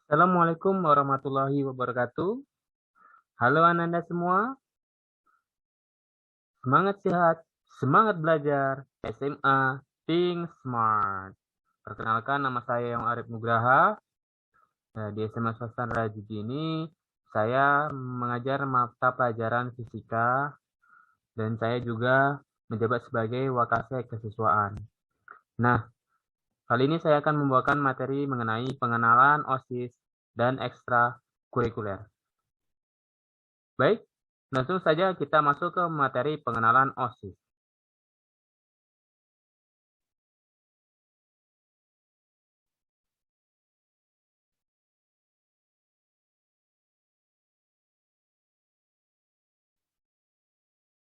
Assalamualaikum warahmatullahi wabarakatuh. Halo Ananda semua, semangat sehat, semangat belajar, SMA, Think Smart. Perkenalkan nama saya Yang Arif Nugraha. Di SMA Swasta Rajidi ini, saya mengajar mata pelajaran fisika dan saya juga menjabat sebagai Wakasek Kesiswaan. Nah, kali ini saya akan membawakan materi mengenai pengenalan OSIS dan ekstrakurikuler. Baik, langsung saja kita masuk ke materi pengenalan OSIS.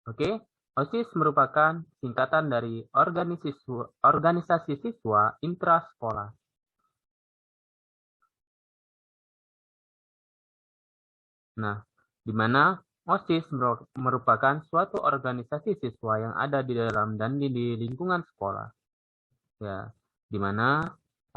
Oke, OSIS merupakan singkatan dari organisasi siswa intrasekolah. Nah, di mana OSIS merupakan suatu organisasi siswa yang ada di dalam dan di lingkungan sekolah. Ya, di mana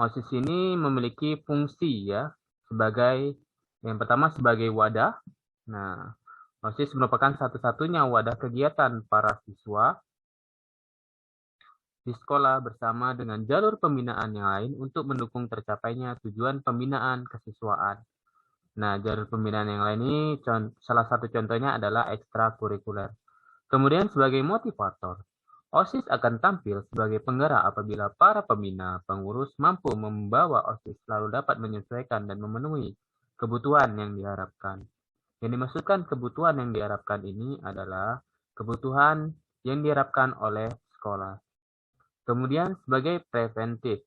OSIS ini memiliki fungsi ya sebagai yang pertama sebagai wadah. Nah, OSIS merupakan satu-satunya wadah kegiatan para siswa di sekolah bersama dengan jalur pembinaan yang lain untuk mendukung tercapainya tujuan pembinaan kesiswaan. Nah, jalur pembinaan yang lain ini salah satu contohnya adalah ekstrakurikuler. Kemudian sebagai motivator, OSIS akan tampil sebagai penggerak apabila para pembina, pengurus mampu membawa OSIS lalu dapat menyesuaikan dan memenuhi kebutuhan yang diharapkan. Yang dimaksudkan kebutuhan yang diharapkan ini adalah kebutuhan yang diharapkan oleh sekolah. Kemudian sebagai preventif.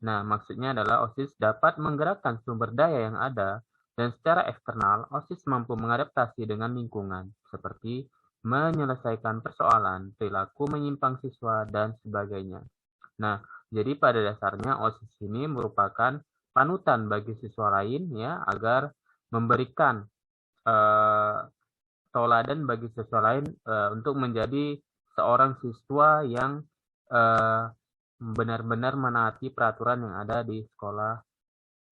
Nah, maksudnya adalah OSIS dapat menggerakkan sumber daya yang ada dan secara eksternal OSIS mampu mengadaptasi dengan lingkungan seperti menyelesaikan persoalan, perilaku menyimpang siswa dan sebagainya. Nah, jadi pada dasarnya OSIS ini merupakan panutan bagi siswa lain ya agar memberikan eh, tauladan bagi siswa lain untuk menjadi seorang siswa yang benar-benar menaati peraturan yang ada di sekolah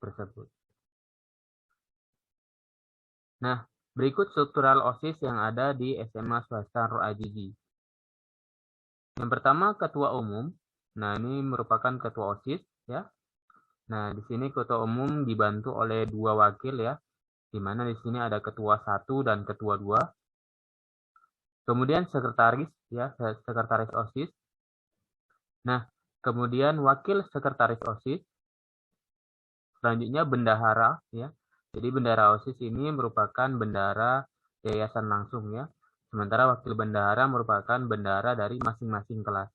tersebut. Nah, berikut struktural OSIS yang ada di SMA Swasta Nur Ajiji. Yang pertama, ketua umum. Nah, ini merupakan ketua OSIS ya. Nah, di sini ketua umum dibantu oleh 2 wakil ya, di mana di sini ada ketua 1 dan ketua 2. Kemudian sekretaris ya, sekretaris OSIS. Nah, kemudian wakil sekretaris OSIS. Selanjutnya bendahara ya. Jadi bendahara OSIS ini merupakan bendahara yayasan langsung ya. Sementara wakil bendahara merupakan bendahara dari masing-masing kelas.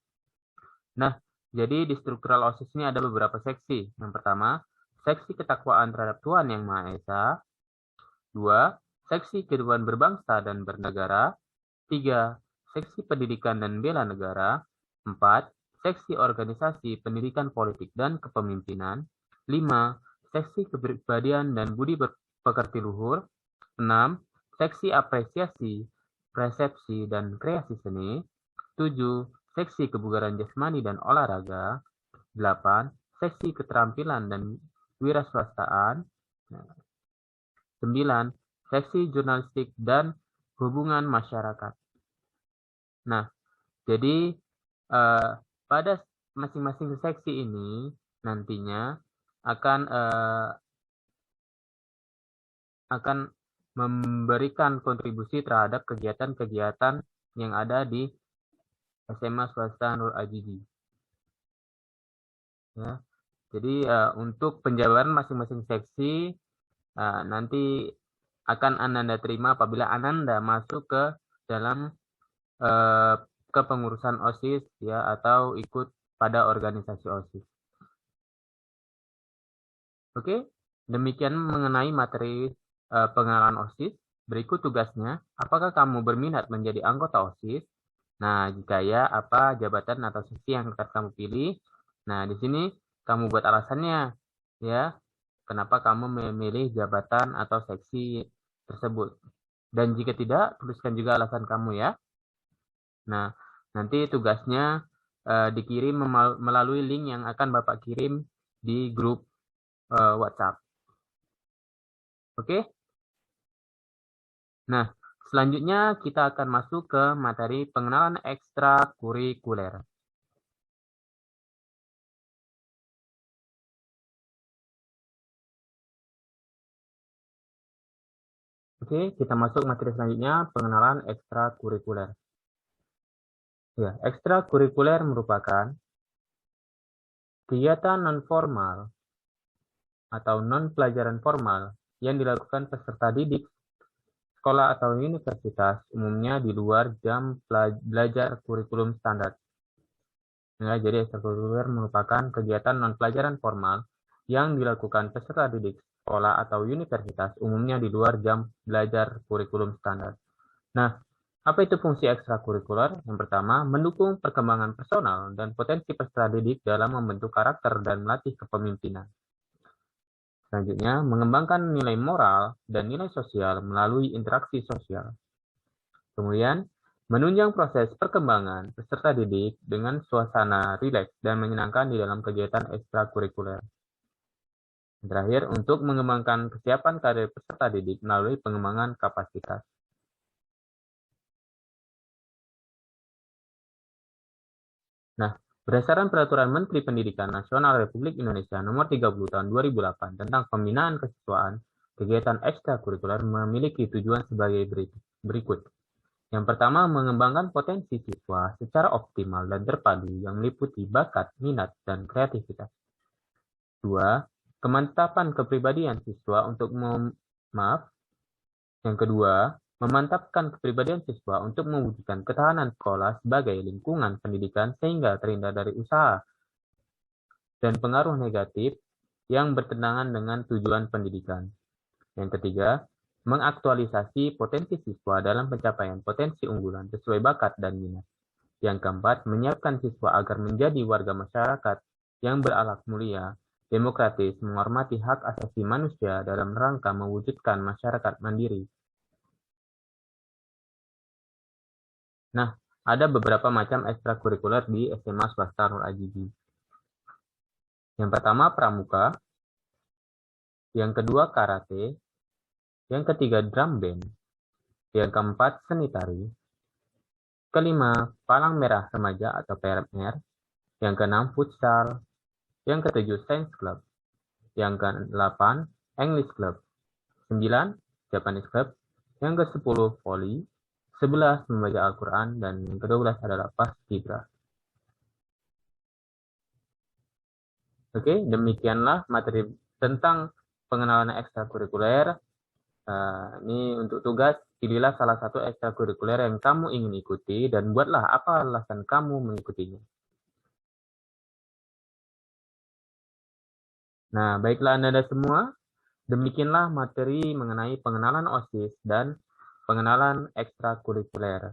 Nah, jadi di struktural OSIS ini ada beberapa seksi. Yang pertama, seksi ketakwaan terhadap Tuhan Yang Maha Esa. 2. Seksi kehidupan berbangsa dan bernegara. 3. Seksi pendidikan dan bela negara. 4. Seksi organisasi pendidikan politik dan kepemimpinan. 5. Seksi kepribadian dan budi pekerti luhur. 6. Seksi apresiasi, persepsi, dan kreasi seni. 7. Seksi kebugaran jasmani dan olahraga. 8. Seksi keterampilan dan wiraswastaan. 9. Seksi jurnalistik dan hubungan masyarakat. Nah, jadi pada masing-masing seksi ini nantinya akan memberikan kontribusi terhadap kegiatan-kegiatan yang ada di SMA Swasta Nur Ajiji. Ya, jadi untuk penjabaran masing-masing seksi nanti akan Ananda terima apabila Ananda masuk ke dalam kepengurusan OSIS ya atau ikut pada organisasi OSIS. Oke, demikian mengenai materi pengenalan OSIS. Berikut tugasnya, apakah kamu berminat menjadi anggota OSIS? Nah, jika ya, apa jabatan atau seksi yang akan kamu pilih? Nah, di sini kamu buat alasannya, ya. Kenapa kamu memilih jabatan atau seksi tersebut? Dan jika tidak, tuliskan juga alasan kamu ya. Nah, nanti tugasnya dikirim melalui link yang akan Bapak kirim di grup WhatsApp. Oke? Nah, selanjutnya kita akan masuk ke materi pengenalan ekstrakurikuler. Oke, kita masuk materi selanjutnya, pengenalan ekstrakurikuler. Ya, ekstrakurikuler merupakan kegiatan non-formal atau non-pelajaran formal yang dilakukan peserta didik sekolah atau universitas, umumnya di luar jam belajar kurikulum standar. Ya, jadi ekstrakurikuler merupakan kegiatan non-pelajaran formal yang dilakukan peserta didik sekolah atau universitas, umumnya di luar jam belajar kurikulum standar. Nah, apa itu fungsi ekstrakurikuler? Yang pertama, mendukung perkembangan personal dan potensi peserta didik dalam membentuk karakter dan melatih kepemimpinan. Selanjutnya, mengembangkan nilai moral dan nilai sosial melalui interaksi sosial. Kemudian, menunjang proses perkembangan peserta didik dengan suasana rileks dan menyenangkan di dalam kegiatan ekstrakurikuler. Terakhir, untuk mengembangkan kesiapan karir peserta didik melalui pengembangan kapasitas. Nah, berdasarkan Peraturan Menteri Pendidikan Nasional Republik Indonesia Nomor 30 Tahun 2008 tentang pembinaan kesiswaan, kegiatan ekstrakurikuler memiliki tujuan sebagai berikut. Yang pertama, mengembangkan potensi siswa secara optimal dan terpadu yang meliputi bakat, minat, dan kreativitas. Dua, kemantapan kepribadian siswa untuk Yang kedua, memantapkan kepribadian siswa untuk mewujudkan ketahanan sekolah sebagai lingkungan pendidikan sehingga terhindar dari usaha dan pengaruh negatif yang bertentangan dengan tujuan pendidikan. Yang ketiga, mengaktualisasi potensi siswa dalam pencapaian potensi unggulan sesuai bakat dan minat. Yang keempat, menyiapkan siswa agar menjadi warga masyarakat yang berakhlak mulia, demokratis, menghormati hak asasi manusia dalam rangka mewujudkan masyarakat mandiri. Nah, ada beberapa macam ekstrakurikuler di SMA swasta Nur Ajibi. Yang pertama, pramuka. Yang kedua, karate. Yang ketiga, drum band. Yang keempat, seni tari. Kelima, palang merah remaja atau PMR. Yang keenam, futsal. Yang ketujuh, science club. Yang ke-8, English club. 9, Japanese club. Yang ke-10, volley. 11, membaca Al-Quran. Dan yang ke-12 adalah paskibra. Oke, demikianlah materi tentang pengenalan ekstrakurikuler. Ini untuk tugas, pilihlah salah satu ekstrakurikuler yang kamu ingin ikuti dan buatlah apa alasan kamu mengikutinya. Nah, baiklah Anda semua, demikianlah materi mengenai pengenalan OSIS dan pengenalan ekstrakurikuler.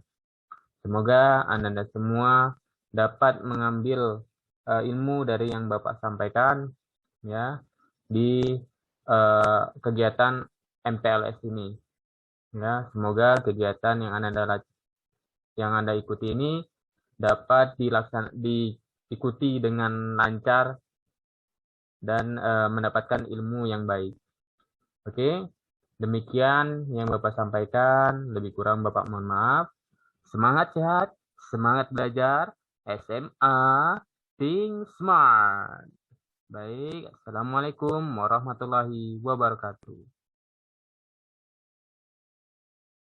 Semoga Anda semua dapat mengambil ilmu dari yang Bapak sampaikan ya di kegiatan MPLS ini. Ya, semoga kegiatan yang Anda ikuti ini dapat diikuti dengan lancar dan mendapatkan ilmu yang baik. Oke, demikian yang Bapak sampaikan. Lebih kurang Bapak mohon maaf. Semangat sehat, semangat belajar, SMA, Think Smart. Baik, Assalamualaikum warahmatullahi wabarakatuh.